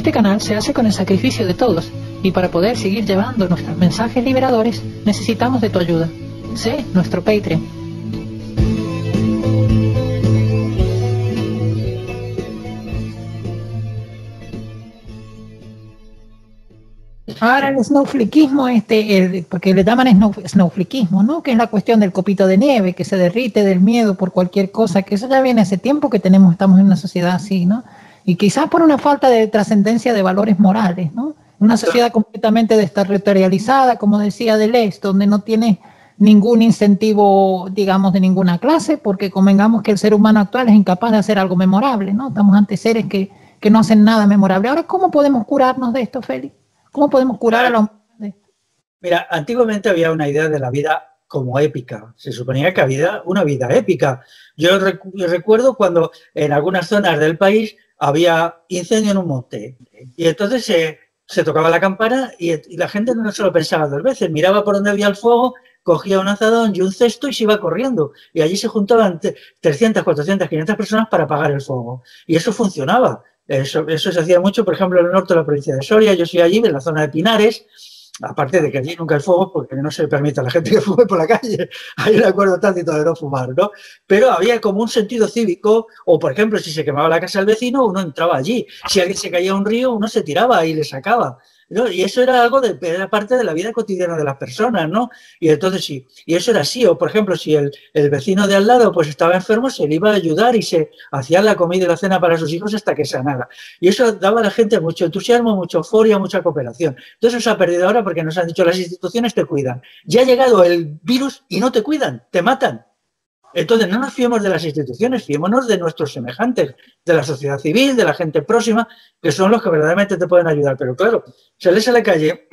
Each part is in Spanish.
Este canal se hace con el sacrificio de todos, y para poder seguir llevando nuestros mensajes liberadores, necesitamos de tu ayuda. Sé nuestro Patreon. Ahora el snowflakeismo, porque le llaman snowflakeismo, ¿no? Que es la cuestión del copito de nieve, que se derrite del miedo por cualquier cosa, que eso ya viene hace tiempo que estamos en una sociedad así, ¿no? Y quizás por una falta de trascendencia de valores morales, ¿no? Una sociedad completamente desterritorializada, como decía Deleuze, donde no tiene ningún incentivo, digamos, de ninguna clase, porque convengamos que el ser humano actual es incapaz de hacer algo memorable, ¿no? Estamos ante seres que no hacen nada memorable. Ahora, ¿cómo podemos curarnos de esto, Félix? ¿Cómo podemos curar a la humanidad? Mira, antiguamente había una idea de la vida como épica. Se suponía que había una vida épica. Yo recuerdo cuando en algunas zonas del país había incendio en un monte y entonces se tocaba la campana y la gente no se lo pensaba dos veces. Miraba por donde había el fuego, cogía un azadón y un cesto y se iba corriendo. Y allí se juntaban 300, 400, 500 personas para apagar el fuego. Y eso funcionaba. Eso se hacía mucho, por ejemplo, en el norte de la provincia de Soria. Yo soy allí, en la zona de Pinares, aparte de que allí nunca hay fuego porque no se permite a la gente que fume por la calle. Hay un acuerdo tácito de no fumar, ¿no? Pero había como un sentido cívico, o por ejemplo, si se quemaba la casa del vecino, uno entraba allí. Si alguien se caía a un río, uno se tiraba y le sacaba, ¿no? Y eso era algo era parte de la vida cotidiana de las personas, ¿no? Y entonces sí, y eso era así. O por ejemplo, si el vecino de al lado pues estaba enfermo, se le iba a ayudar y se hacía la comida y la cena para sus hijos hasta que sanara. Y eso daba a la gente mucho entusiasmo, mucha euforia, mucha cooperación. Entonces eso se ha perdido ahora porque nos han dicho las instituciones te cuidan. Ya ha llegado el virus y no te cuidan, te matan. Entonces, no nos fiemos de las instituciones, fiémonos de nuestros semejantes, de la sociedad civil, de la gente próxima, que son los que verdaderamente te pueden ayudar. Pero claro, sales a la calle,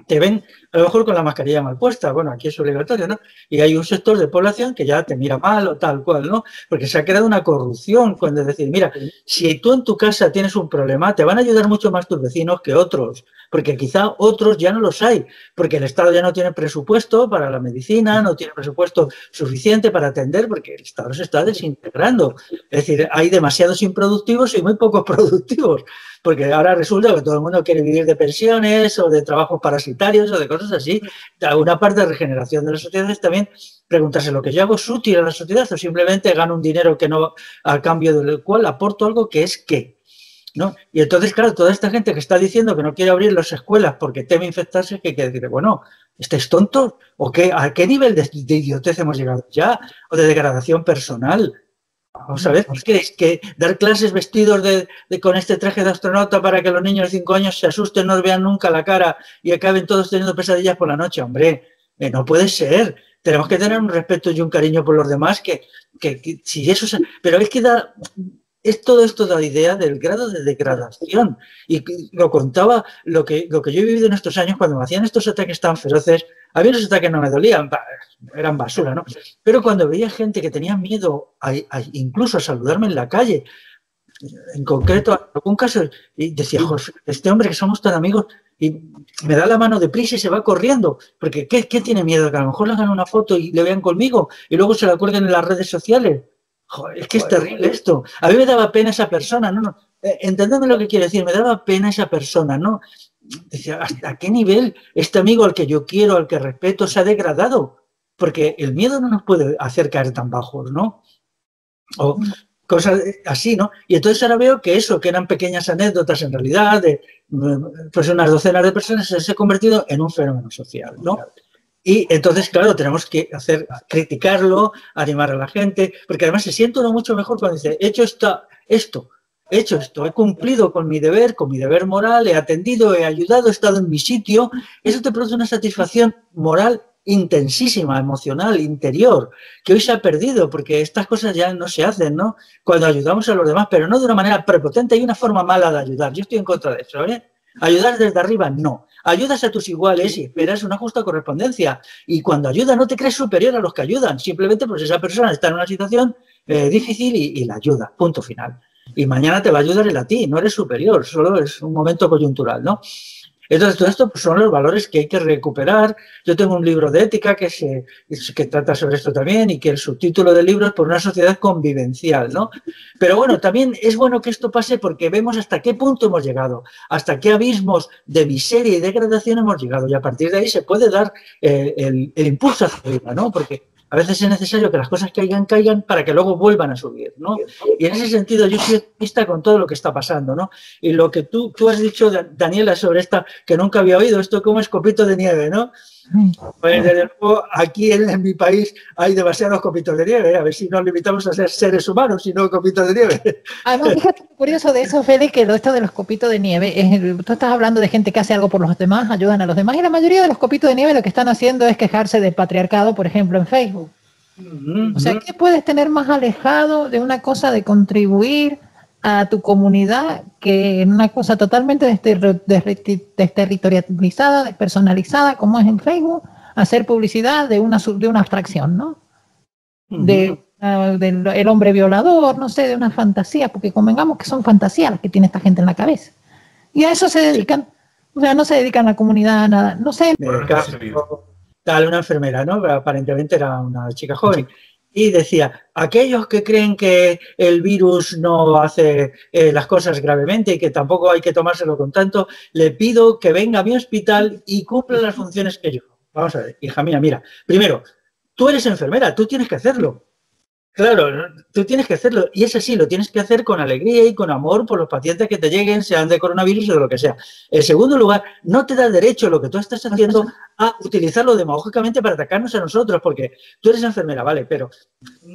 te ven a lo mejor con la mascarilla mal puesta, bueno, aquí es obligatorio, ¿no? Y hay un sector de población que ya te mira mal o tal cual, ¿no? Porque se ha creado una corrupción, cuando es decir, mira, si tú en tu casa tienes un problema, te van a ayudar mucho más tus vecinos que otros, porque quizá otros ya no los hay, porque el Estado ya no tiene presupuesto para la medicina, no tiene presupuesto suficiente para atender, porque el Estado se está desintegrando. Es decir, hay demasiados improductivos y muy pocos productivos, porque ahora resulta que todo el mundo quiere vivir de pensiones o de trabajos parasitarios o de cosas así. Una parte de regeneración de las sociedades también preguntarse, ¿lo que yo hago es útil a la sociedad o simplemente gano un dinero que no, al cambio del cual aporto algo que es qué? ¿No? Y entonces, claro, toda esta gente que está diciendo que no quiere abrir las escuelas porque teme infectarse, que hay que decir, bueno, ¿estáis tontos? ¿O qué? ¿A qué nivel de idiotez hemos llegado ya? ¿O de degradación personal? Vamos a ver, ¿qué queréis? ¿Que dar clases vestidos con este traje de astronauta para que los niños de 5 años se asusten, no vean nunca la cara y acaben todos teniendo pesadillas por la noche? Hombre, no puede ser. Tenemos que tener un respeto y un cariño por los demás que si eso... Pero es que todo esto da idea del grado de degradación. Y lo contaba, lo que yo he vivido en estos años, cuando me hacían estos ataques tan feroces, había unos ataques que no me dolían, eran basura, ¿no? Pero cuando veía gente que tenía miedo incluso a saludarme en la calle, en concreto, en algún caso, y decía, José, este hombre que somos tan amigos, y me da la mano deprisa y se va corriendo, porque ¿qué tiene miedo? Que a lo mejor le hagan una foto y le vean conmigo y luego se la cuelguen en las redes sociales. Joder, es que es terrible esto. A mí me daba pena esa persona, ¿no? Entendedme lo que quiero decir, me daba pena esa persona, ¿no? Decía, ¿hasta qué nivel este amigo al que yo quiero, al que respeto, se ha degradado? Porque el miedo no nos puede hacer caer tan bajos, ¿no? O cosas así, ¿no? Y entonces ahora veo que eso, que eran pequeñas anécdotas en realidad, de pues unas docenas de personas, se ha convertido en un fenómeno social, ¿no? Y entonces, claro, tenemos que criticarlo, animar a la gente, porque además se siente uno mucho mejor cuando dice, he hecho esto, he cumplido con mi deber moral, he atendido, he ayudado, he estado en mi sitio. Eso te produce una satisfacción moral intensísima, emocional, interior, que hoy se ha perdido, porque estas cosas ya no se hacen, ¿no? Cuando ayudamos a los demás, pero no de una manera prepotente. Hay una forma mala de ayudar. Yo estoy en contra de eso, ¿eh? Ayudar desde arriba, no. Ayudas a tus iguales y esperas una justa correspondencia. Y cuando ayudas no te crees superior a los que ayudan. Simplemente pues esa persona está en una situación difícil y la ayuda. Punto final. Y mañana te va a ayudar él a ti. No eres superior, solo es un momento coyuntural, ¿no? Entonces, todo esto pues, son los valores que hay que recuperar. Yo tengo un libro de ética que trata sobre esto también y que el subtítulo del libro es Por una sociedad convivencial, ¿no? Pero bueno, también es bueno que esto pase porque vemos hasta qué punto hemos llegado, hasta qué abismos de miseria y degradación hemos llegado y a partir de ahí se puede dar el impulso hacia arriba, ¿no? Porque a veces es necesario que las cosas caigan para que luego vuelvan a subir, ¿no? Y en ese sentido yo soy optimista con todo lo que está pasando, ¿no? Y lo que tú has dicho, Daniela, sobre esta, que nunca había oído, esto como es copito de nieve, ¿no? Pues desde luego aquí en mi país hay demasiados copitos de nieve, a ver si nos limitamos a ser seres humanos y no copitos de nieve. Además, fíjate lo curioso de eso, Félix, que esto de los copitos de nieve, tú estás hablando de gente que hace algo por los demás, ayudan a los demás, y la mayoría de los copitos de nieve lo que están haciendo es quejarse del patriarcado, por ejemplo, en Facebook. O sea, ¿qué puedes tener más alejado de una cosa de contribuir a tu comunidad que en una cosa totalmente desterritorializada, despersonalizada, como es en Facebook, hacer publicidad de una abstracción, ¿no? Del hombre violador, no sé, de una fantasía, porque convengamos que son fantasías las que tiene esta gente en la cabeza. Y a eso se dedican, o sea, no se dedican a la comunidad a nada, no sé. Tal, una enfermera, ¿no? Aparentemente era una chica joven. Y decía, aquellos que creen que el virus no hace las cosas gravemente y que tampoco hay que tomárselo con tanto, le pido que venga a mi hospital y cumpla las funciones que yo. Vamos a ver, hija mía, mira, primero, tú eres enfermera, tú tienes que hacerlo. Claro, tú tienes que hacerlo y es así, lo tienes que hacer con alegría y con amor por los pacientes que te lleguen, sean de coronavirus o de lo que sea. En segundo lugar, no te da derecho lo que tú estás haciendo a utilizarlo demagógicamente para atacarnos a nosotros, porque tú eres enfermera, vale, pero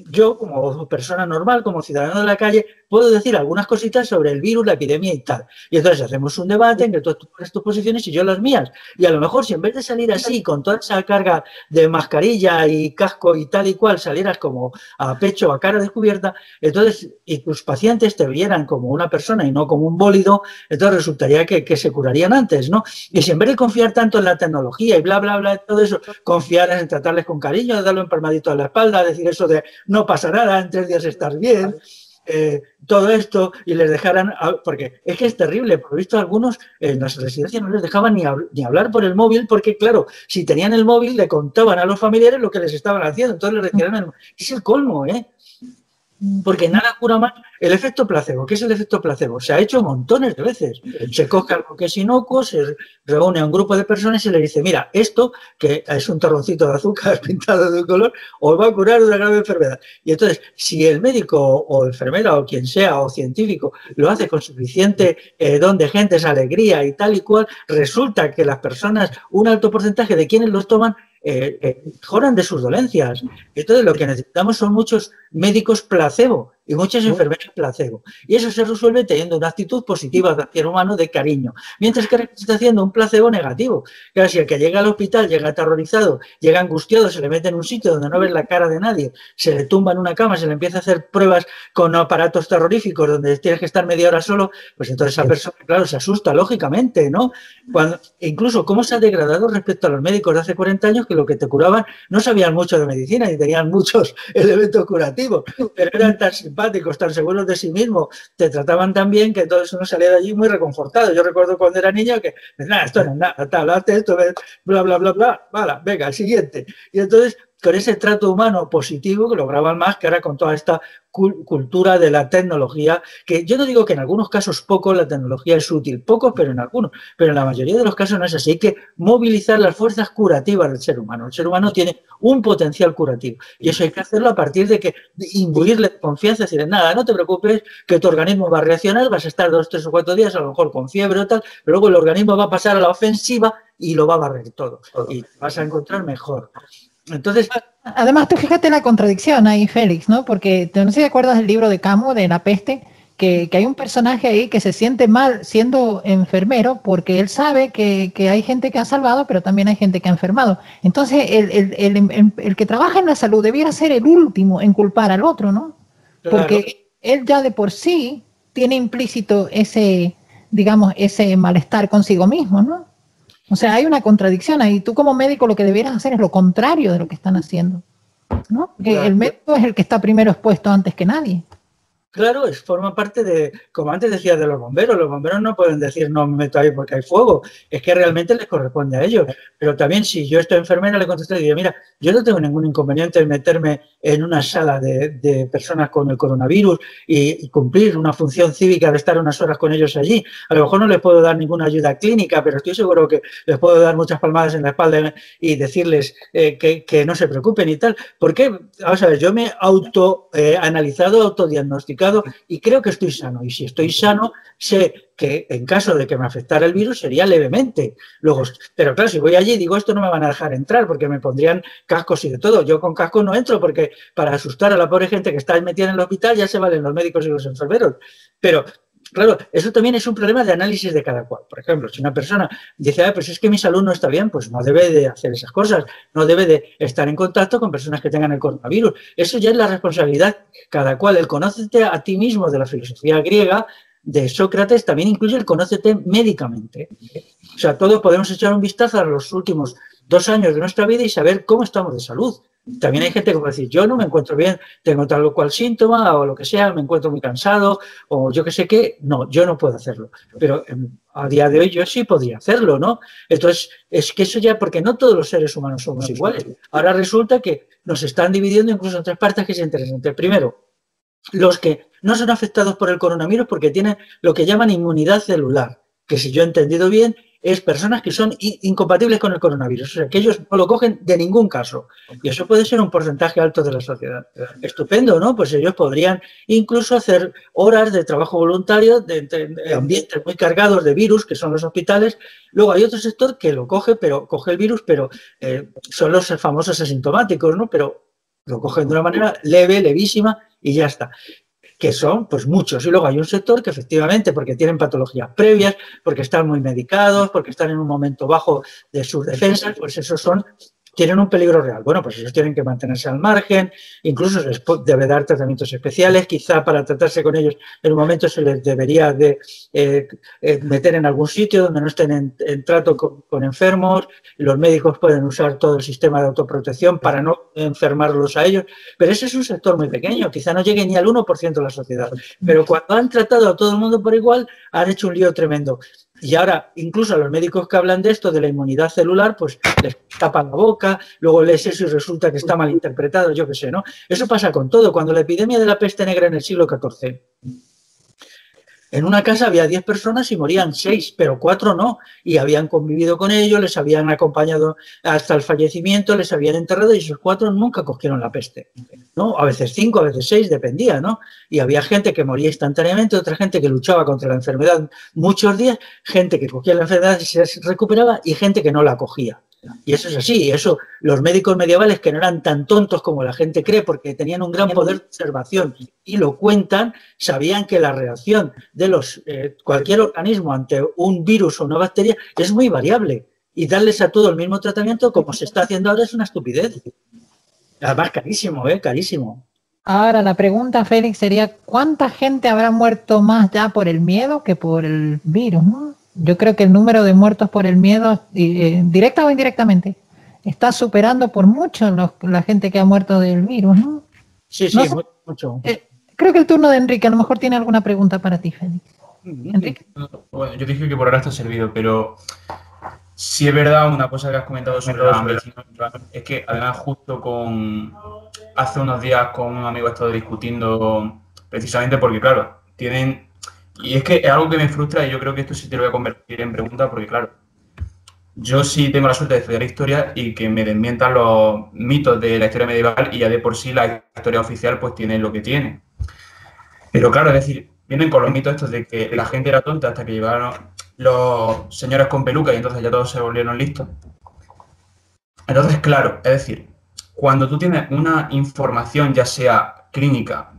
yo como persona normal, como ciudadano de la calle, puedo decir algunas cositas sobre el virus, la epidemia y tal. Y entonces hacemos un debate en que tú pones tus posiciones y yo las mías. Y a lo mejor si en vez de salir así, con toda esa carga de mascarilla y casco y tal y cual, salieras como a pecho, a cara descubierta, entonces, y tus pacientes te vieran como una persona y no como un bólido, entonces resultaría que se curarían antes, ¿no? Y si en vez de confiar tanto en la tecnología y bla, bla, bla, todo eso, confiaras en tratarles con cariño, darle un palmadito a la espalda, decir eso de no pasa nada, en 3 días estás bien, todo esto, y les dejaran, porque es que es terrible, por lo visto algunos en las residencias no les dejaban ni hablar por el móvil, porque claro, si tenían el móvil le contaban a los familiares lo que les estaban haciendo, entonces les retiraron el móvil. Es el colmo, porque nada cura más. El efecto placebo, ¿qué es el efecto placebo? Se ha hecho montones de veces. Se coge algo que es inocuo, se reúne a un grupo de personas y le dice, mira, esto, que es un torroncito de azúcar pintado de un color, os va a curar de una grave enfermedad. Y entonces, si el médico o enfermera o quien sea, o científico, lo hace con suficiente don de gentes, alegría y tal y cual, resulta que las personas, un alto porcentaje de quienes los toman, mejoran de sus dolencias. Entonces, lo que necesitamos son muchos médicos placebo y muchas enfermeras placebo. Y eso se resuelve teniendo una actitud positiva hacia el humano de cariño. Mientras que se está haciendo un placebo negativo. Claro, si el que llega al hospital llega aterrorizado, llega angustiado, se le mete en un sitio donde no ves la cara de nadie, se le tumba en una cama, se le empieza a hacer pruebas con aparatos terroríficos donde tienes que estar media hora solo, pues entonces esa persona, claro, se asusta, lógicamente, ¿no? Incluso cómo se ha degradado respecto a los médicos de hace 40 años que lo que te curaban no sabían mucho de medicina y tenían muchos elementos curativos, pero eran tan simpáticos, tan seguros de sí mismos, te trataban tan bien que todo eso no salía de allí muy reconfortado. Yo recuerdo cuando era niño que, nada, esto no es nada, tal, hazte esto, bla, bla, bla, bla, vale, venga, el siguiente. Y entonces, con ese trato humano positivo que lograban más que ahora con toda esta cultura de la tecnología, que yo no digo que en algunos casos poco la tecnología es útil, poco, pero en algunos, pero en la mayoría de los casos no es así. Hay que movilizar las fuerzas curativas del ser humano. El ser humano tiene un potencial curativo y eso hay que hacerlo a partir de que imbuirle confianza, decirle, nada, no te preocupes, que tu organismo va a reaccionar, vas a estar 2, 3 o 4 días, a lo mejor con fiebre o tal, pero luego el organismo va a pasar a la ofensiva y lo va a barrer todo y vas a encontrar mejor. Entonces, además, tú fíjate la contradicción ahí, Félix, ¿no? Porque no sé si te acuerdas del libro de Camus, de La peste, que hay un personaje ahí que se siente mal siendo enfermero porque él sabe que hay gente que ha salvado, pero también hay gente que ha enfermado. Entonces, el que trabaja en la salud debiera ser el último en culpar al otro, ¿no? Porque claro, él ya de por sí tiene implícito ese, digamos, ese malestar consigo mismo, ¿no? O sea, hay una contradicción ahí. Tú como médico lo que debieras hacer es lo contrario de lo que están haciendo, ¿no? Porque el médico es el que está primero expuesto antes que nadie. Claro, forma parte de, como antes decía, de los bomberos no pueden decir no me meto ahí porque hay fuego, es que realmente les corresponde a ellos, pero también si yo estoy enfermera le contesto y digo, mira, yo no tengo ningún inconveniente en meterme en una sala de personas con el coronavirus y cumplir una función cívica de estar unas horas con ellos allí, a lo mejor no les puedo dar ninguna ayuda clínica, pero estoy seguro que les puedo dar muchas palmadas en la espalda y decirles que no se preocupen y tal, porque, vamos a ver, yo me he analizado, autodiagnosticado y creo que estoy sano. Y si estoy sano, sé que en caso de que me afectara el virus sería levemente. Luego, pero claro, si voy allí digo esto no me van a dejar entrar porque me pondrían cascos y de todo. Yo con cascos no entro porque para asustar a la pobre gente que está metida en el hospital ya se valen los médicos y los enfermeros. Pero claro, eso también es un problema de análisis de cada cual. Por ejemplo, si una persona dice, pues es que mi salud no está bien, pues no debe de hacer esas cosas, no debe de estar en contacto con personas que tengan el coronavirus. Eso ya es la responsabilidad cada cual. El conócete a ti mismo de la filosofía griega de Sócrates también incluye el conócete médicamente. O sea, todos podemos echar un vistazo a los últimos 2 años de nuestra vida y saber cómo estamos de salud. También hay gente que puede decir, yo no me encuentro bien, tengo tal o cual síntoma o lo que sea, me encuentro muy cansado o yo qué sé qué. No, yo no puedo hacerlo. Pero a día de hoy yo sí podría hacerlo, ¿no? Entonces, es que eso ya, porque no todos los seres humanos somos iguales. Ahora resulta que nos están dividiendo incluso en 3 partes que es interesante. Primero, los que no son afectados por el coronavirus porque tienen lo que llaman inmunidad celular, que si yo he entendido bien, es personas que son incompatibles con el coronavirus, o sea, que ellos no lo cogen de ningún caso. Y eso puede ser un porcentaje alto de la sociedad. Estupendo, ¿no? Pues ellos podrían incluso hacer horas de trabajo voluntario de ambientes muy cargados de virus, que son los hospitales. Luego hay otro sector que lo coge el virus, pero son los famosos asintomáticos, ¿no? Pero lo cogen de una manera leve, levísima y ya está. Que son pues muchos. Y luego hay un sector que efectivamente, porque tienen patologías previas, porque están muy medicados, porque están en un momento bajo de sus defensas, pues esos tienen un peligro real. Bueno, pues ellos tienen que mantenerse al margen, incluso se les debe dar tratamientos especiales, quizá para tratarse con ellos en un momento se les debería de meter en algún sitio donde no estén en trato con enfermos, los médicos pueden usar todo el sistema de autoprotección para no enfermarlos a ellos, pero ese es un sector muy pequeño, quizá no llegue ni al 1% de la sociedad, pero cuando han tratado a todo el mundo por igual, han hecho un lío tremendo. Y ahora, incluso a los médicos que hablan de esto, de la inmunidad celular, pues les tapan la boca, luego lees eso y resulta que está mal interpretado, yo qué sé, ¿no? Eso pasa con todo. Cuando la epidemia de la peste negra en el siglo XIV, en una casa había 10 personas y morían 6, pero 4 no. Y habían convivido con ellos, les habían acompañado hasta el fallecimiento, les habían enterrado y esos 4 nunca cogieron la peste, ¿no? A veces 5, a veces 6, dependía, ¿no? Y había gente que moría instantáneamente, otra gente que luchaba contra la enfermedad muchos días, gente que cogía la enfermedad y se recuperaba y gente que no la cogía. Y eso es así, y eso los médicos medievales, que no eran tan tontos como la gente cree, porque tenían un gran poder de observación y lo cuentan, sabían que la reacción de cualquier organismo ante un virus o una bacteria es muy variable, y darles a todo el mismo tratamiento como se está haciendo ahora es una estupidez. Además, carísimo, carísimo. Ahora la pregunta, Félix, sería ¿cuánta gente habrá muerto más ya por el miedo que por el virus, ¿no? Yo creo que el número de muertos por el miedo, directa o indirectamente, está superando por mucho la gente que ha muerto del virus, ¿no? Sí, sí, no sé, mucho. Creo que el turno de Enrique, a lo mejor tiene alguna pregunta para ti, Félix. ¿Enrique? Bueno, yo dije que por ahora está servido, pero sí es verdad una cosa que has comentado sobre la medicina, es que además justo hace unos días con un amigo he estado discutiendo precisamente porque, claro, tienen... Y es que es algo que me frustra y yo creo que esto sí te lo voy a convertir en pregunta porque, claro, yo sí tengo la suerte de estudiar historia y que me desmientan los mitos de la historia medieval y ya de por sí la historia oficial pues tiene lo que tiene. Pero claro, es decir, vienen con los mitos estos de que la gente era tonta hasta que llegaron los señores con peluca y entonces ya todos se volvieron listos. Entonces, claro, es decir, cuando tú tienes una información ya sea clínica,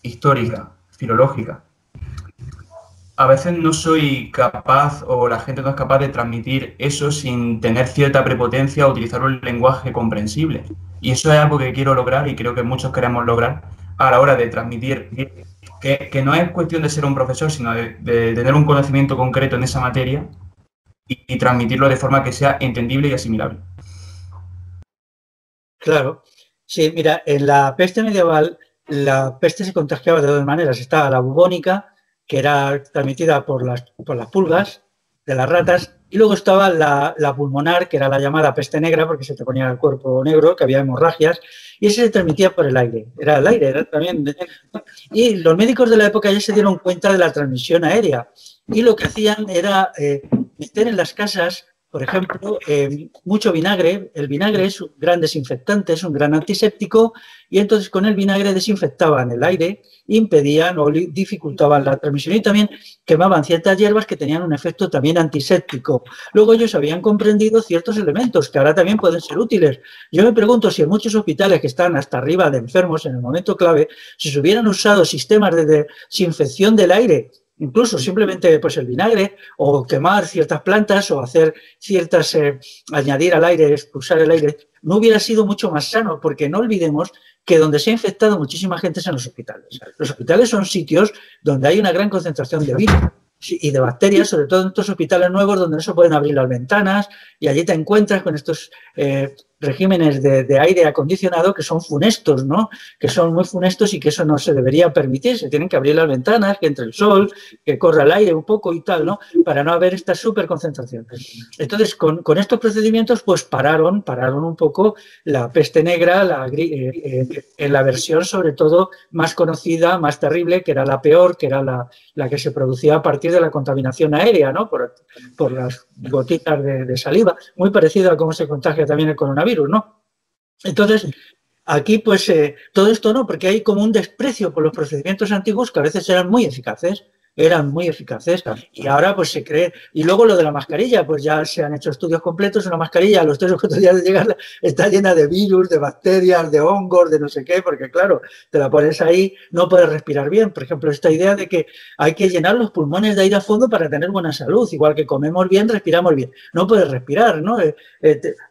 histórica, filológica, a veces no soy capaz o la gente no es capaz de transmitir eso sin tener cierta prepotencia o utilizar un lenguaje comprensible. Y eso es algo que quiero lograr y creo que muchos queremos lograr a la hora de transmitir que no es cuestión de ser un profesor, sino de tener un conocimiento concreto en esa materia y transmitirlo de forma que sea entendible y asimilable. Claro. Sí, mira, en la peste medieval la peste se contagiaba de dos maneras. Estaba la bubónica, que era transmitida por las pulgas de las ratas, y luego estaba la pulmonar, que era la llamada peste negra, porque se te ponía el cuerpo negro, que había hemorragias, y ese se transmitía por el aire. Era el aire, era también... Y los médicos de la época ya se dieron cuenta de la transmisión aérea, y lo que hacían era meter en las casas, por ejemplo, mucho vinagre. El vinagre es un gran desinfectante, es un gran antiséptico, y entonces con el vinagre desinfectaban el aire, impedían o dificultaban la transmisión, y también quemaban ciertas hierbas que tenían un efecto también antiséptico. Luego ellos habían comprendido ciertos elementos que ahora también pueden ser útiles. Yo me pregunto si en muchos hospitales que están hasta arriba de enfermos en el momento clave, si se hubieran usado sistemas de desinfección del aire, incluso simplemente pues el vinagre, o quemar ciertas plantas, o hacer ciertas, añadir al aire, expulsar el aire, no hubiera sido mucho más sano, porque no olvidemos que donde se ha infectado muchísima gente es en los hospitales. Los hospitales son sitios donde hay una gran concentración de virus y de bacterias, sobre todo en estos hospitales nuevos donde no se pueden abrir las ventanas, y allí te encuentras con estos regímenes de aire acondicionado que son funestos, ¿no? Que son muy funestos, y que eso no se debería permitir. Se tienen que abrir las ventanas, que entre el sol, que corra el aire un poco y tal, ¿no? Para no haber esta superconcentración. Entonces, con estos procedimientos, pues pararon un poco la peste negra, en la versión sobre todo más conocida, más terrible, que era la peor, que era la que se producía a partir de la contaminación aérea, ¿no? Por las gotitas de saliva, muy parecido a cómo se contagia también el coronavirus, ¿no? Entonces, aquí pues todo esto no, porque hay como un desprecio por los procedimientos antiguos que a veces eran muy eficaces, y ahora pues se cree. Y luego lo de la mascarilla, pues ya se han hecho estudios completos. Una mascarilla a los 3 o 4 días de llegar está llena de virus, de bacterias, de hongos, de no sé qué, porque claro, te la pones ahí, no puedes respirar bien. Por ejemplo, esta idea de que hay que llenar los pulmones de aire a fondo para tener buena salud, igual que comemos bien, respiramos bien. No puedes respirar, ¿no?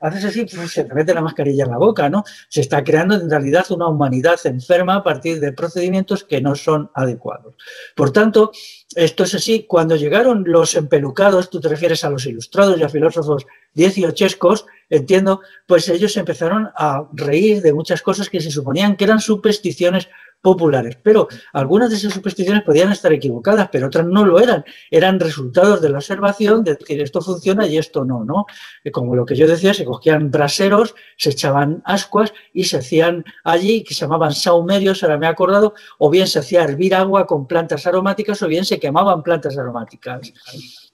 Haces así, pues, se te mete la mascarilla en la boca, ¿no? Se está creando en realidad una humanidad enferma a partir de procedimientos que no son adecuados. Por tanto, esto es así. Cuando llegaron los empelucados, tú te refieres a los ilustrados y a filósofos dieciochescos, entiendo, pues ellos empezaron a reír de muchas cosas que se suponían que eran supersticiones populares, pero algunas de esas supersticiones podían estar equivocadas, pero otras no lo eran resultados de la observación, de decir esto funciona y esto no, ¿no? Como lo que yo decía, se cogían braseros, se echaban ascuas y se hacían allí, que se llamaban saumerios, ahora me he acordado, o bien se hacía hervir agua con plantas aromáticas, o bien se quemaban plantas aromáticas.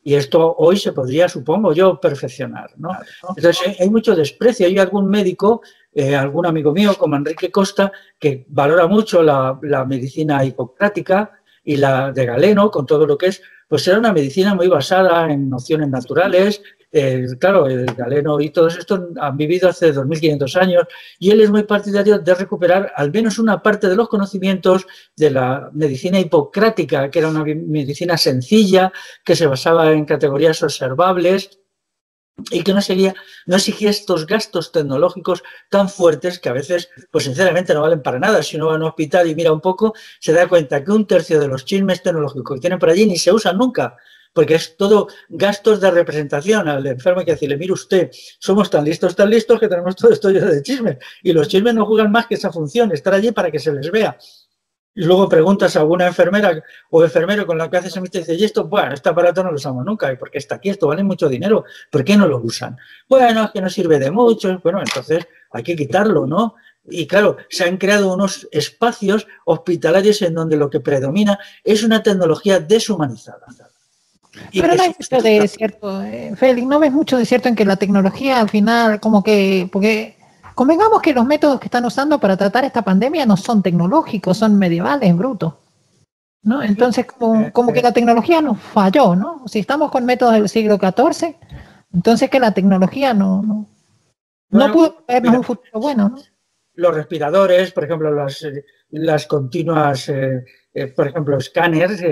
Y esto hoy se podría, supongo yo, perfeccionar, ¿no? Entonces hay mucho desprecio. Hay algún médico, algún amigo mío como Enrique Costa, que valora mucho la medicina hipocrática y la de Galeno, con todo lo que es, pues era una medicina muy basada en nociones naturales. Claro, el Galeno y todos estos han vivido hace 2500 años, y él es muy partidario de recuperar al menos una parte de los conocimientos de la medicina hipocrática, que era una medicina sencilla, que se basaba en categorías observables y que no exigía estos gastos tecnológicos tan fuertes que a veces, pues sinceramente, no valen para nada. Si uno va a un hospital y mira un poco, se da cuenta que 1/3 de los chismes tecnológicos que tienen por allí ni se usan nunca, porque es todo gastos de representación. Al enfermo hay que decirle, mire usted, somos tan listos que tenemos todo esto lleno de chismes, y los chismes no juegan más que esa función, estar allí para que se les vea. Y luego preguntas a alguna enfermera o enfermero con la que haces amistad y dices, y esto, bueno, este aparato no lo usamos nunca, ¿y por qué está aquí? Esto vale mucho dinero, ¿por qué no lo usan? Bueno, es que no sirve de mucho. Bueno, entonces hay que quitarlo, ¿no? Y claro, se han creado unos espacios hospitalarios en donde lo que predomina es una tecnología deshumanizada. Pero no hay mucho de cierto, Félix, ¿no ves mucho de cierto en que la tecnología al final como que, porque convengamos que los métodos que están usando para tratar esta pandemia no son tecnológicos, son medievales, brutos, ¿no? Entonces como que la tecnología nos falló, ¿no? Si estamos con métodos del siglo XIV, entonces que la tecnología no pudo vernos un futuro bueno, ¿no? Los respiradores, por ejemplo, las continuas, por ejemplo, escáneres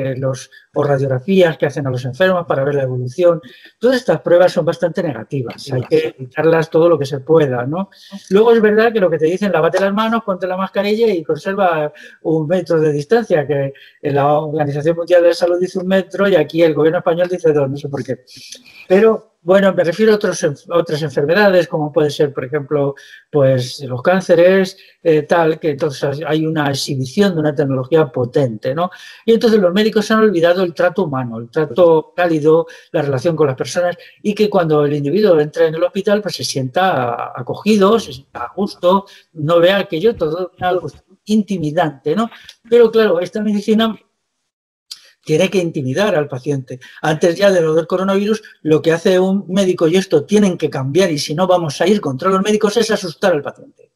o radiografías que hacen a los enfermos para ver la evolución. Todas estas pruebas son bastante negativas. Hay que evitarlas todo lo que se pueda, ¿no? Luego es verdad que lo que te dicen, lávate las manos, ponte la mascarilla y conserva 1 metro de distancia, que en la Organización Mundial de la Salud dice 1 metro y aquí el gobierno español dice 2, no sé por qué. Pero Bueno, me refiero a otras enfermedades, como puede ser, por ejemplo, pues los cánceres, tal, que entonces hay una exhibición de una tecnología potente, ¿no? Y entonces los médicos han olvidado el trato humano, el trato cálido, la relación con las personas, y que cuando el individuo entra en el hospital, pues se sienta acogido, se sienta a gusto, no vea aquello todo algo intimidante, ¿no? Pero claro, esta medicina tiene que intimidar al paciente. Antes ya de lo del coronavirus, lo que hace un médico, y esto tienen que cambiar, y si no vamos a ir contra los médicos, es asustar al paciente.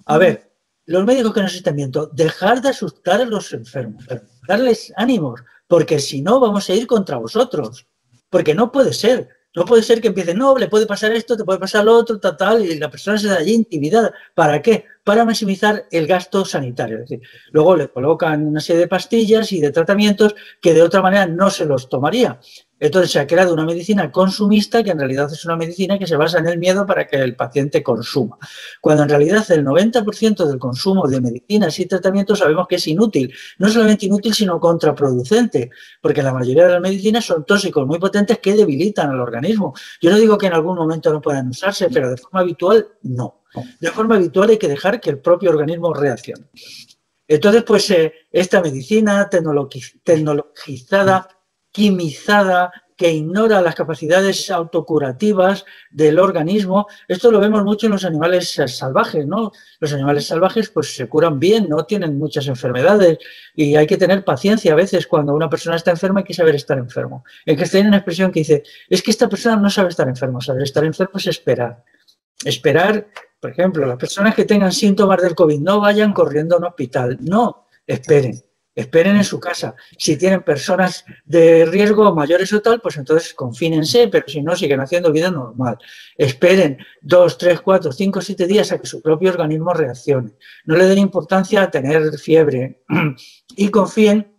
A ver, los médicos que nos están viendo, dejar de asustar a los enfermos, darles ánimos, porque si no vamos a ir contra vosotros. Porque no puede ser. No puede ser que empiecen, no, le puede pasar esto, te puede pasar lo otro, tal, y la persona se da allí intimidada. ¿Para qué? Para maximizar el gasto sanitario. Es decir, luego le colocan una serie de pastillas y de tratamientos que de otra manera no se los tomaría. Entonces se ha creado una medicina consumista que en realidad es una medicina que se basa en el miedo para que el paciente consuma. Cuando en realidad el 90% del consumo de medicinas y tratamientos sabemos que es inútil. No solamente inútil, sino contraproducente, porque la mayoría de las medicinas son tóxicos muy potentes que debilitan al organismo. Yo no digo que en algún momento no puedan usarse, pero de forma habitual no. De forma habitual hay que dejar que el propio organismo reaccione. Entonces, pues esta medicina tecnologizada, quimizada, que ignora las capacidades autocurativas del organismo. Esto lo vemos mucho en los animales salvajes, ¿no? Los animales salvajes pues se curan bien, no tienen muchas enfermedades y hay que tener paciencia a veces. Cuando una persona está enferma hay que saber estar enfermo. En que hay una expresión que dice, es que esta persona no sabe estar enfermo, saber estar enfermo es esperar. Esperar, por ejemplo, las personas que tengan síntomas del COVID no vayan corriendo a un hospital, no, esperen. Esperen en su casa. Si tienen personas de riesgo mayores o tal, pues entonces confínense, pero si no, siguen haciendo vida normal. Esperen 2, 3, 4, 5, 7 días a que su propio organismo reaccione. No le den importancia a tener fiebre y confíen,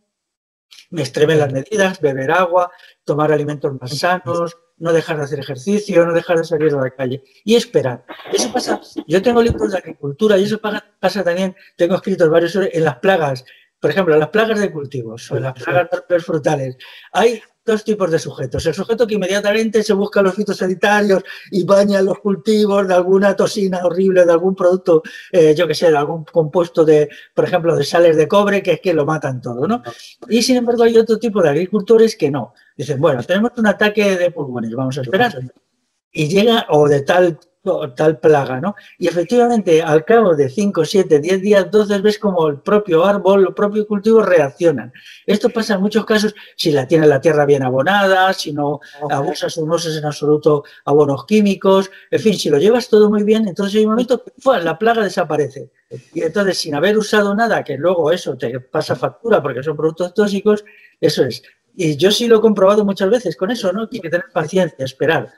me extremen las medidas, beber agua, tomar alimentos más sanos, no dejar de hacer ejercicio, no dejar de salir a la calle y esperar. Eso pasa, yo tengo libros de agricultura y eso pasa también, tengo escritos varios en las plagas. Por ejemplo, las plagas de cultivos o las plagas de árboles frutales. Hay dos tipos de sujetos. El sujeto que inmediatamente se busca los fitosanitarios y baña los cultivos de alguna toxina horrible, de algún producto, yo qué sé, de algún compuesto de, por ejemplo, de sales de cobre, que es que lo matan todo, ¿no? Y sin embargo hay otro tipo de agricultores que no. Dicen, bueno, tenemos un ataque de pulgones, vamos a esperar. Y llega, o de tal plaga, ¿no? Y efectivamente, al cabo de 5, 7, 10 días, entonces ves como el propio árbol, los propios cultivos reaccionan. Esto pasa en muchos casos si tienes la tierra bien abonada, si no abusas o no usas en absoluto abonos químicos, en fin, si lo llevas todo muy bien, entonces hay un momento que la plaga desaparece. Y entonces, sin haber usado nada, que luego eso te pasa factura porque son productos tóxicos, eso es. Y yo sí lo he comprobado muchas veces con eso, ¿no? Que hay que tener paciencia, esperar.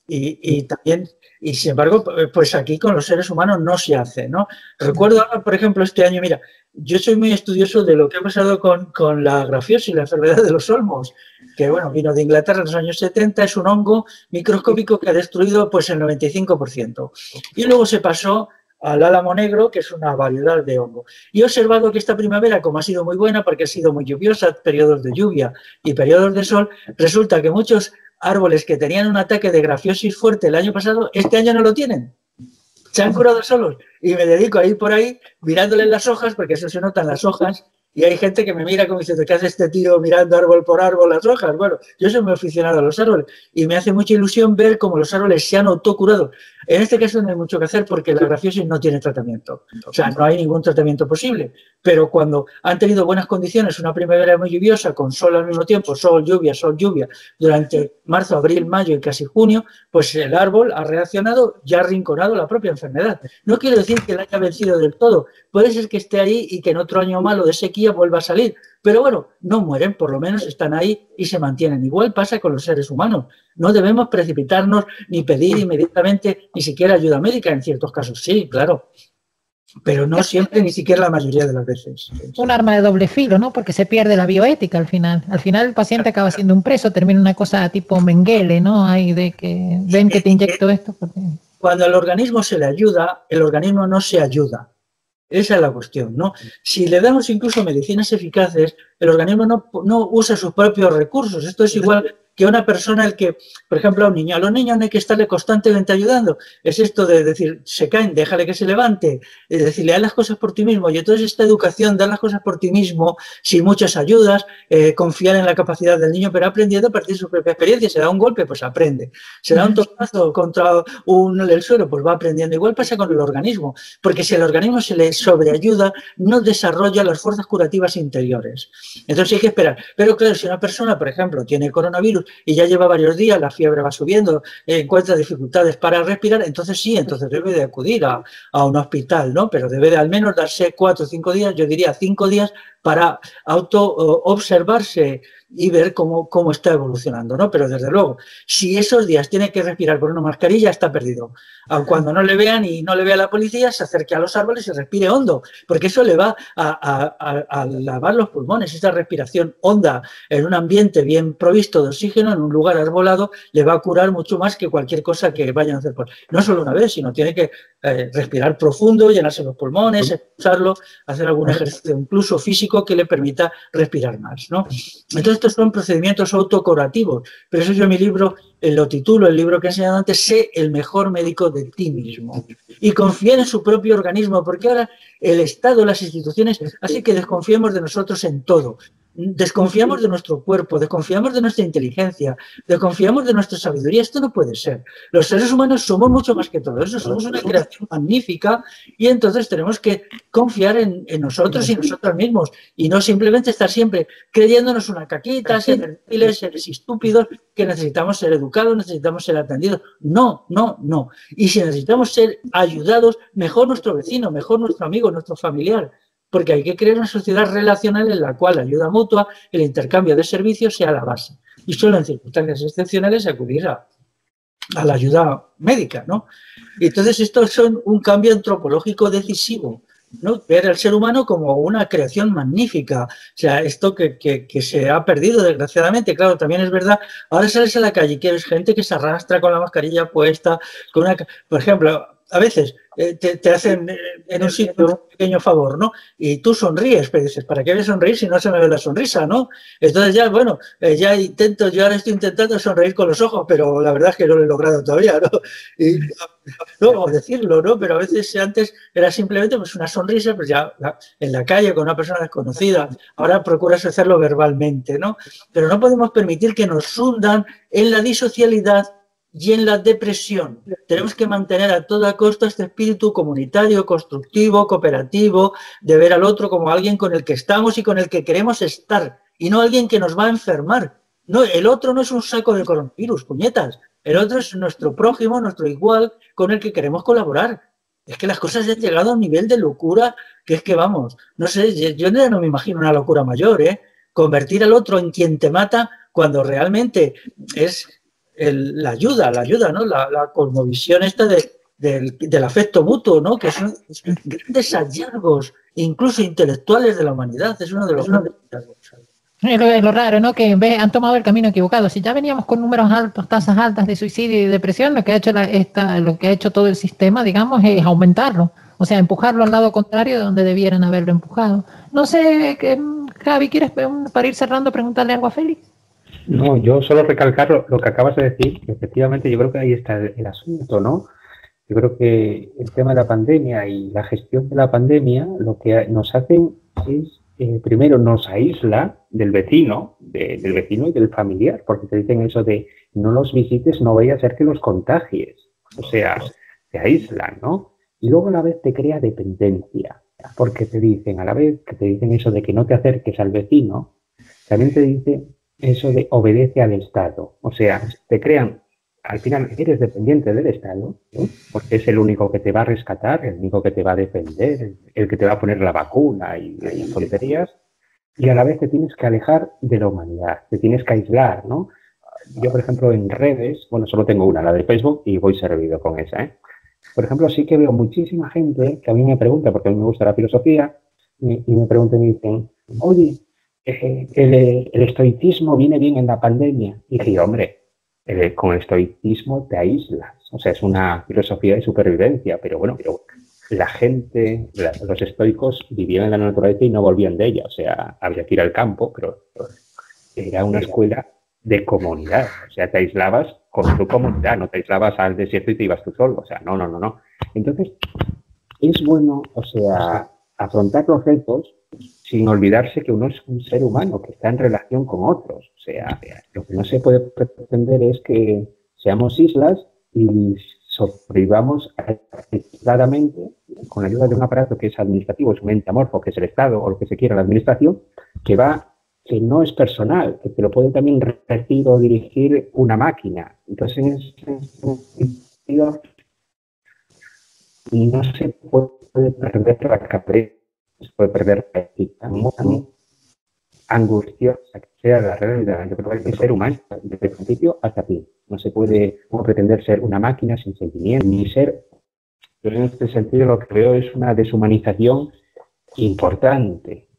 Y también, y sin embargo, pues aquí con los seres humanos no se hace, ¿no? Recuerdo ahora, por ejemplo, este año, mira, yo soy muy estudioso de lo que ha pasado con la grafiosis, la enfermedad de los olmos, que bueno, vino de Inglaterra en los años 70, es un hongo microscópico que ha destruido pues el 95%. Y luego se pasó al álamo negro, que es una variedad de hongo. Y he observado que esta primavera, como ha sido muy buena, porque ha sido muy lluviosa, periodos de lluvia y periodos de sol, resulta que muchos árboles que tenían un ataque de grafiosis fuerte el año pasado, este año no lo tienen. Se han curado solos. Y me dedico a ir por ahí mirándoles las hojas, porque eso se nota en las hojas, y hay gente que me mira como diciendo, ¿qué hace este tío mirando árbol por árbol las hojas? Bueno, yo soy muy aficionado a los árboles y me hace mucha ilusión ver cómo los árboles se han autocurado. En este caso no hay mucho que hacer porque la grafiosis no tiene tratamiento. O sea, no hay ningún tratamiento posible. Pero cuando han tenido buenas condiciones, una primavera muy lluviosa, con sol al mismo tiempo, sol, lluvia, durante marzo, abril, mayo y casi junio, pues el árbol ha reaccionado y ha arrinconado la propia enfermedad. No quiero decir que la haya vencido del todo. Puede ser que esté ahí y que en otro año malo de sequía vuelva a salir. Pero bueno, no mueren, por lo menos están ahí y se mantienen. Igual pasa con los seres humanos. No debemos precipitarnos ni pedir inmediatamente ni siquiera ayuda médica. En ciertos casos sí, claro. Pero no siempre, ni siquiera la mayoría de las veces. Un arma de doble filo, ¿no? Porque se pierde la bioética al final. Al final el paciente acaba siendo un preso, termina una cosa tipo Mengele, ¿no? Hay de que ven que te inyecto esto. Porque... Cuando al organismo se le ayuda, el organismo no se ayuda. Esa es la cuestión, ¿no? Si le damos incluso medicinas eficaces, el organismo no usa sus propios recursos. Esto es igual que una persona el que, por ejemplo, a los niños no hay que estarle constantemente ayudando. Es esto de decir, se caen, déjale que se levante, es decir, haz las cosas por ti mismo. Y entonces esta educación, dar las cosas por ti mismo, sin muchas ayudas, confiar en la capacidad del niño, pero aprendiendo a partir de su propia experiencia. Se da un golpe, pues aprende. Se da un tostazo contra el suelo, pues va aprendiendo. Igual pasa con el organismo, porque si el organismo se le sobreayuda, no desarrolla las fuerzas curativas interiores. Entonces hay que esperar. Pero claro, si una persona, por ejemplo, tiene coronavirus y ya lleva varios días, la fiebre va subiendo, encuentra dificultades para respirar, entonces sí, entonces debe de acudir a un hospital, ¿no? Pero debe de al menos darse 4 o 5 días, yo diría 5 días, para auto-observarse y ver cómo está evolucionando, ¿no? Pero desde luego, si esos días tiene que respirar por una mascarilla, está perdido. Aun cuando no le vean y no le vea la policía, se acerque a los árboles y respire hondo, porque eso le va a lavar los pulmones. Esa respiración honda en un ambiente bien provisto de oxígeno, en un lugar arbolado, le va a curar mucho más que cualquier cosa que vayan a hacer. No solo una vez, sino tiene que respirar profundo, llenarse los pulmones, expulsarlo, hacer algún ejercicio incluso físico que le permita respirar más, ¿no? Entonces, estos son procedimientos autocurativos, pero eso yo en mi libro lo titulo, el libro que he enseñado antes, Sé el mejor médico de ti mismo. Y confía en su propio organismo, porque ahora el Estado, las instituciones, hace que desconfiemos de nosotros en todo. Desconfiamos de nuestro cuerpo, desconfiamos de nuestra inteligencia, desconfiamos de nuestra sabiduría. Esto no puede ser. Los seres humanos somos mucho más que todo eso, somos una creación magnífica y entonces tenemos que confiar en nosotros y nosotros mismos y no simplemente estar siempre creyéndonos una caquita, ser débiles, seres estúpidos, que necesitamos ser educados, necesitamos ser atendidos. No, no, no. Y si necesitamos ser ayudados, mejor nuestro vecino, mejor nuestro amigo, nuestro familiar. Porque hay que crear una sociedad relacional en la cual la ayuda mutua, el intercambio de servicios sea la base. Y solo en circunstancias excepcionales acudir a la ayuda médica, ¿no? Y entonces esto son un cambio antropológico decisivo, ¿no? Ver al ser humano como una creación magnífica. O sea, esto que se ha perdido, desgraciadamente. Claro, también es verdad, ahora sales a la calle y ves gente que se arrastra con la mascarilla puesta, por ejemplo, a veces te hacen en un sitio un pequeño favor, ¿no? Y tú sonríes, pero dices, ¿para qué voy a sonreír si no se me ve la sonrisa, ¿no? Entonces ya, bueno, yo ahora estoy intentando sonreír con los ojos, pero la verdad es que no lo he logrado todavía, ¿no? Y, no, o decirlo, ¿no? Pero a veces antes era simplemente pues una sonrisa, pues ya en la calle con una persona desconocida. Ahora procuras hacerlo verbalmente, ¿no? Pero no podemos permitir que nos hundan en la disocialidad y en la depresión. Tenemos que mantener a toda costa este espíritu comunitario, constructivo, cooperativo, de ver al otro como alguien con el que estamos y con el que queremos estar, y no alguien que nos va a enfermar. No, el otro no es un saco de coronavirus, puñetas. El otro es nuestro prójimo, nuestro igual, con el que queremos colaborar. Es que las cosas ya han llegado a un nivel de locura que es que, vamos, no sé, yo no me imagino una locura mayor, ¿eh? Convertir al otro en quien te mata cuando realmente es la ayuda, ¿no? La cosmovisión esta del afecto mutuo, ¿no? Que son grandes hallazgos, incluso intelectuales de la humanidad. Es uno de los grandes hallazgos. Es lo raro, ¿no? Que en vez han tomado el camino equivocado. Si ya veníamos con números altos, tasas altas de suicidio y depresión, lo que ha hecho todo el sistema, digamos, es aumentarlo. O sea, empujarlo al lado contrario de donde debieran haberlo empujado. No sé, Javi, ¿quieres para ir cerrando preguntarle algo a Félix? No, yo solo recalcar lo que acabas de decir, que efectivamente yo creo que ahí está el asunto, ¿no? Yo creo que el tema de la pandemia y la gestión de la pandemia lo que nos hacen es, primero nos aísla del vecino y del familiar, porque te dicen eso de no los visites, no vaya a ser que los contagies. O sea, te aíslan, ¿no? Y luego a la vez te crea dependencia, porque te dicen, a la vez que te dicen eso de que no te acerques al vecino, también te dicen eso de obedece al Estado. O sea, te crean, al final eres dependiente del Estado, ¿no? Porque es el único que te va a rescatar, el único que te va a defender, el que te va a poner la vacuna y tonterías, y a la vez te tienes que alejar de la humanidad, te tienes que aislar, ¿no? Yo, por ejemplo, en redes, bueno, solo tengo una, la de Facebook, y voy servido con esa, ¿eh? Por ejemplo, sí que veo muchísima gente que a mí me pregunta, porque a mí me gusta la filosofía, y me preguntan y dicen, oye, el estoicismo viene bien en la pandemia. Y dije, hombre, con el estoicismo te aíslas. O sea, es una filosofía de supervivencia, pero bueno, la gente, los estoicos vivían en la naturaleza y no volvían de ella. O sea, había que ir al campo, pero era una escuela de comunidad. O sea, te aislabas con tu comunidad, no te aislabas al desierto y te ibas tú solo. O sea, no. Entonces, es bueno, o sea, afrontar los retos sin olvidarse que uno es un ser humano que está en relación con otros. O sea, lo que no se puede pretender es que seamos islas y sobrevivamos claramente con la ayuda de un aparato que es administrativo, es un ente amorfo, que es el Estado o lo que se quiera la administración, que no es personal, que te lo puede también regir o dirigir una máquina. Entonces, en ese sentido, no se puede perder la cabeza, se puede perder la ética, tan angustiosa que sea la realidad. Yo creo que el ser humano, desde el principio hasta fin, no se puede pretender ser una máquina sin sentimiento, ni ser. Yo en este sentido lo que veo es una deshumanización importante.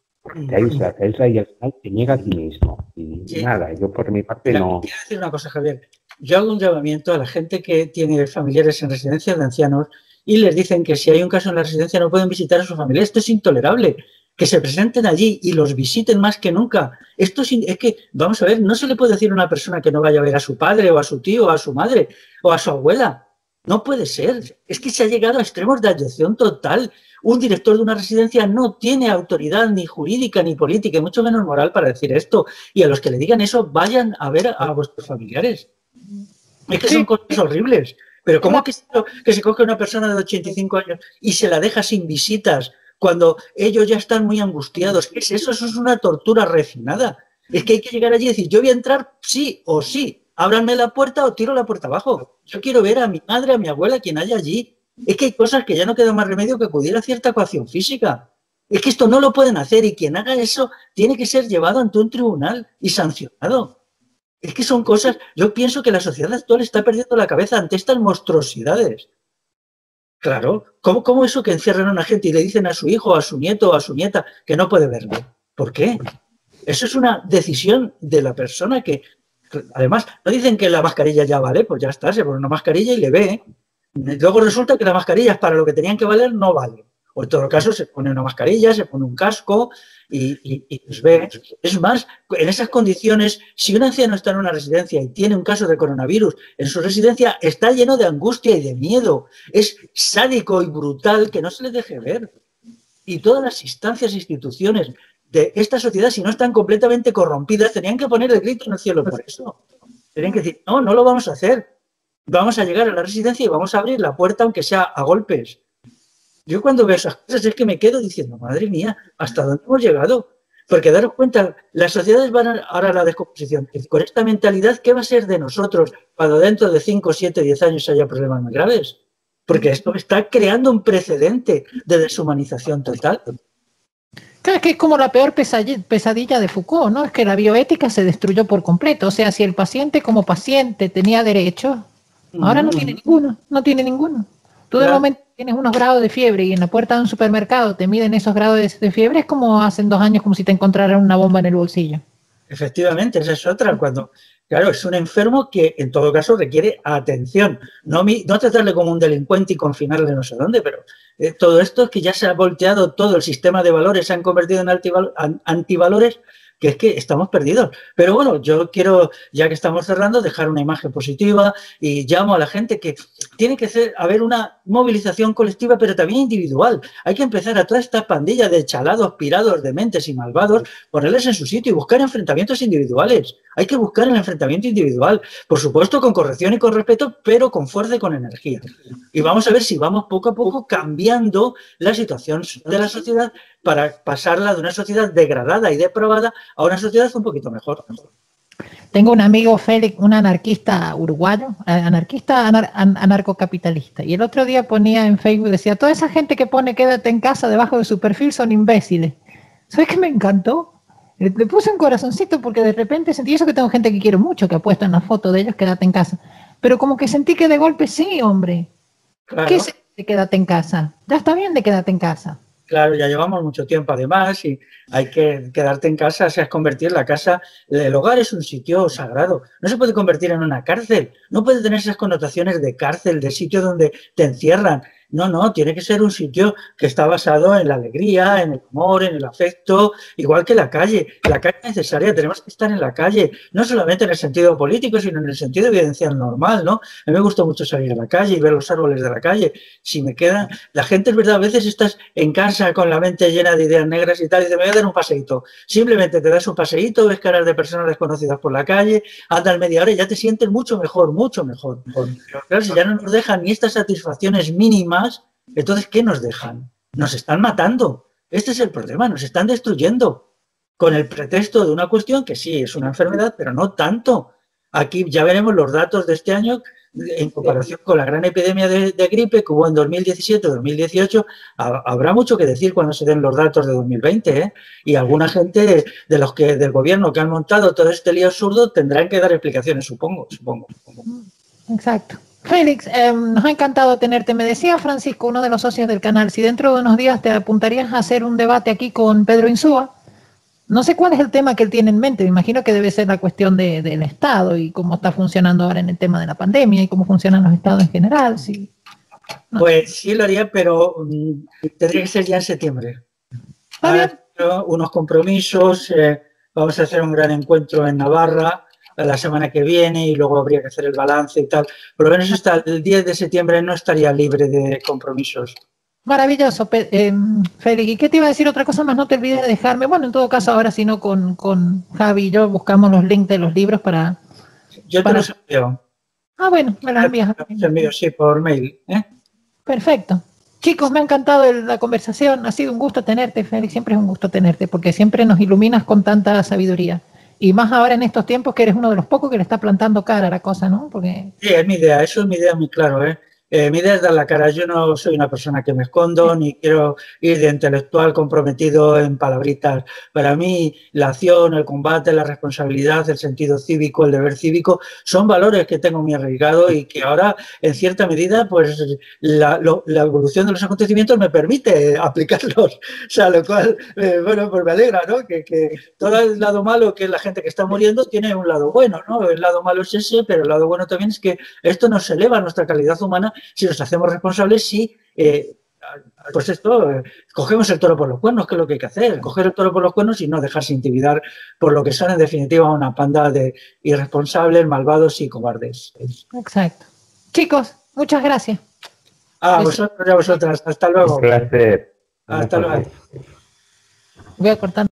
Te aísla y al final te niega a ti mismo. Y nada, yo por mi parte no. Quiero decir una cosa, Javier. Yo hago un llamamiento a la gente que tiene familiares en residencias de ancianos y les dicen que si hay un caso en la residencia no pueden visitar a su familia. Esto es intolerable. Que se presenten allí y los visiten más que nunca. Esto es que, vamos a ver, no se le puede decir a una persona que no vaya a ver a su padre o a su tío o a su madre o a su abuela. No puede ser. Es que se ha llegado a extremos de abyección total. Un director de una residencia no tiene autoridad ni jurídica ni política, y mucho menos moral para decir esto. Y a los que le digan eso, vayan a ver a vuestros familiares. Es que son cosas horribles. Pero ¿cómo que se coge una persona de 85 años y se la deja sin visitas cuando ellos ya están muy angustiados? ¿Qué es eso? Eso es una tortura refinada. Es que hay que llegar allí y decir, yo voy a entrar sí o sí. Ábranme la puerta o tiro la puerta abajo. Yo quiero ver a mi madre, a mi abuela, quien haya allí. Es que hay cosas que ya no queda más remedio que acudir a cierta coacción física. Es que esto no lo pueden hacer y quien haga eso tiene que ser llevado ante un tribunal y sancionado. Es que son cosas... Yo pienso que la sociedad actual está perdiendo la cabeza ante estas monstruosidades. Claro, ¿cómo eso que encierran a una gente y le dicen a su hijo, a su nieto o a su nieta que no puede verlo? ¿Por qué? Eso es una decisión de la persona que... Además, no dicen que la mascarilla ya vale, pues ya está, se pone una mascarilla y le ve. Luego resulta que las mascarillas para lo que tenían que valer no valen. O en todo caso se pone una mascarilla, se pone un casco y pues ve. Es más, en esas condiciones, si un anciano está en una residencia y tiene un caso de coronavirus en su residencia, está lleno de angustia y de miedo. Es sádico y brutal que no se le deje ver. Y todas las instancias e instituciones de esta sociedad, si no están completamente corrompidas, tenían que poner el grito en el cielo por eso. Tenían que decir, no lo vamos a hacer. Vamos a llegar a la residencia y vamos a abrir la puerta, aunque sea a golpes. Yo cuando veo esas cosas es que me quedo diciendo, madre mía, ¿hasta dónde hemos llegado? Porque daros cuenta, las sociedades van ahora a la descomposición. Y con esta mentalidad, ¿qué va a ser de nosotros cuando dentro de 5, 7, 10 años haya problemas muy graves? Porque esto está creando un precedente de deshumanización total. Claro, es que es como la peor pesadilla de Foucault, ¿no? Es que la bioética se destruyó por completo. O sea, si el paciente como paciente tenía derechos, ahora no tiene ninguno. Tú de momento tienes unos grados de fiebre y en la puerta de un supermercado te miden esos grados de fiebre, es como hace 2 años, como si te encontraran una bomba en el bolsillo. Efectivamente, esa es otra. Cuando, claro, es un enfermo que en todo caso requiere atención. No tratarle como un delincuente y confinarle no sé dónde, pero todo esto es que ya se ha volteado todo el sistema de valores, se han convertido en antivalores, que es que estamos perdidos. Pero bueno, yo quiero, ya que estamos cerrando, dejar una imagen positiva y llamo a la gente que tiene que haber una movilización colectiva, pero también individual. Hay que empezar a toda esta pandilla de chalados, pirados, dementes y malvados, ponerles en su sitio y buscar enfrentamientos individuales. Hay que buscar el enfrentamiento individual, por supuesto con corrección y con respeto, pero con fuerza y con energía. Y vamos a ver si vamos poco a poco cambiando la situación de la sociedad para pasarla de una sociedad degradada y depravada a una sociedad un poquito mejor. Tengo un amigo, Félix, un anarquista uruguayo, anarcocapitalista, y el otro día ponía en Facebook, decía, toda esa gente que pone quédate en casa debajo de su perfil son imbéciles. ¿Sabes qué me encantó? Le puse un corazoncito porque de repente sentí eso, que tengo gente que quiero mucho, que ha puesto en la foto de ellos, quédate en casa. Pero como que sentí que de golpe sí, hombre. Claro. ¿Qué es de quédate en casa? Ya está bien de quédate en casa. Claro, ya llevamos mucho tiempo además y hay que quedarte en casa, o sea, es convertir la casa, el hogar es un sitio sagrado, no se puede convertir en una cárcel, no puede tener esas connotaciones de cárcel, de sitio donde te encierran. No, tiene que ser un sitio que está basado en la alegría, en el amor, en el afecto, igual que la calle. La calle es necesaria, tenemos que estar en la calle, no solamente en el sentido político, sino en el sentido evidencial normal, ¿no? A mí me gusta mucho salir a la calle y ver los árboles de la calle. Si me quedan... La gente, es verdad, a veces estás en casa con la mente llena de ideas negras y tal, y dice, me voy a dar un paseíto. Simplemente te das un paseíto, ves caras de personas desconocidas por la calle, andas media hora y ya te sientes mucho mejor, mucho mejor. Pero claro, si ya no nos dejan ni estas satisfacciones mínimas, entonces, ¿qué nos dejan? Nos están matando. Este es el problema, nos están destruyendo con el pretexto de una cuestión que sí es una enfermedad, pero no tanto. Aquí ya veremos los datos de este año en comparación con la gran epidemia de gripe que hubo en 2017-2018. Habrá mucho que decir cuando se den los datos de 2020, ¿eh? Y alguna gente de los que del gobierno que han montado todo este lío absurdo tendrán que dar explicaciones, supongo. Exacto. Félix, nos ha encantado tenerte. Me decía Francisco, uno de los socios del canal, si dentro de unos días te apuntarías a hacer un debate aquí con Pedro Insúa. No sé cuál es el tema que él tiene en mente. Me imagino que debe ser la cuestión del Estado y cómo está funcionando ahora en el tema de la pandemia y cómo funcionan los Estados en general. Sí. No. Pues sí lo haría, pero tendría que ser ya en septiembre. Ahora tengo unos compromisos. Vamos a hacer un gran encuentro en Navarra la semana que viene y luego habría que hacer el balance y tal. Por lo menos hasta el 10 de septiembre no estaría libre de compromisos. Maravilloso, Félix. ¿Y qué te iba a decir otra cosa más? No te olvides de dejarme. Bueno, en todo caso, ahora si no, con Javi y yo buscamos los links de los libros para... Yo te los envío. Ah, bueno, me los envías. Te envío, sí, por mail. Perfecto. Chicos, me ha encantado la conversación. Ha sido un gusto tenerte, Félix. Siempre es un gusto tenerte, porque siempre nos iluminas con tanta sabiduría. Y más ahora en estos tiempos que eres uno de los pocos que le está plantando cara a la cosa, ¿no? Porque... Sí, es mi idea. Eso es mi idea muy claro, ¿eh? Mi idea es dar la cara. Yo no soy una persona que me escondo, ni quiero ir de intelectual comprometido en palabritas. Para mí, la acción, el combate, la responsabilidad, el sentido cívico, el deber cívico, son valores que tengo muy arraigados y que ahora, en cierta medida, pues la evolución de los acontecimientos me permite aplicarlos. O sea, lo cual, bueno, pues me alegra, ¿no? Que todo el lado malo, que es la gente que está muriendo, tiene un lado bueno, ¿no? El lado malo es ese, pero el lado bueno también es que esto nos eleva nuestra calidad humana si nos hacemos responsables, si, pues esto, cogemos el toro por los cuernos, que es lo que hay que hacer, coger el toro por los cuernos y no dejarse intimidar por lo que son, en definitiva, una panda de irresponsables, malvados y cobardes. Exacto. Chicos, muchas gracias. A vosotros y a vosotras. Hasta luego. Un placer. Hasta luego. Voy a cortar.